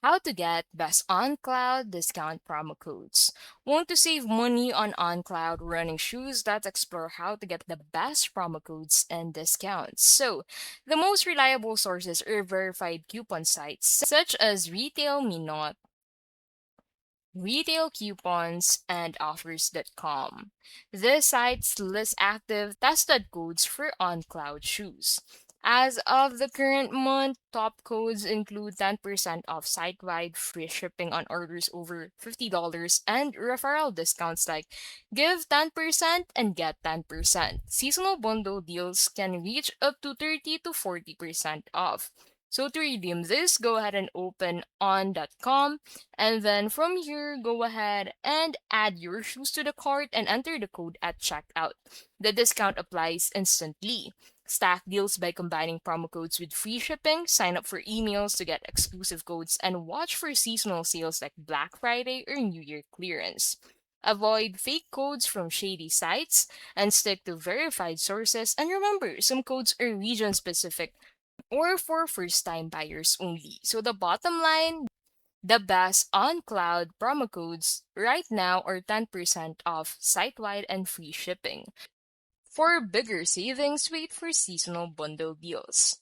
How to get best on cloud discount promo codes. Want to save money on cloud running shoes? Let's explore how to get the best promo codes and discounts. So, the most reliable sources are verified coupon sites such as Retail Minot, Retail Coupons, and Offers.com. These sites list active tested codes for on cloud shoes. As of the current month, top codes include 10% off site wide free shipping on orders over $50 and referral discounts like give 10% and get 10%. Seasonal bundle deals can reach up to 30 to 40% off. So to redeem this, go ahead and open on.com, and then from here, go ahead and add your shoes to the cart and enter the code at checkout. The discount applies instantly. Stack deals by combining promo codes with free shipping, sign up for emails to get exclusive codes, and watch for seasonal sales like Black Friday or New Year clearance. Avoid fake codes from shady sites and stick to verified sources. And remember, some codes are region specific or for first time buyers only. So the bottom line, the best on cloud promo codes right now are 10% off site wide and free shipping. For bigger savings, wait for seasonal bundle deals.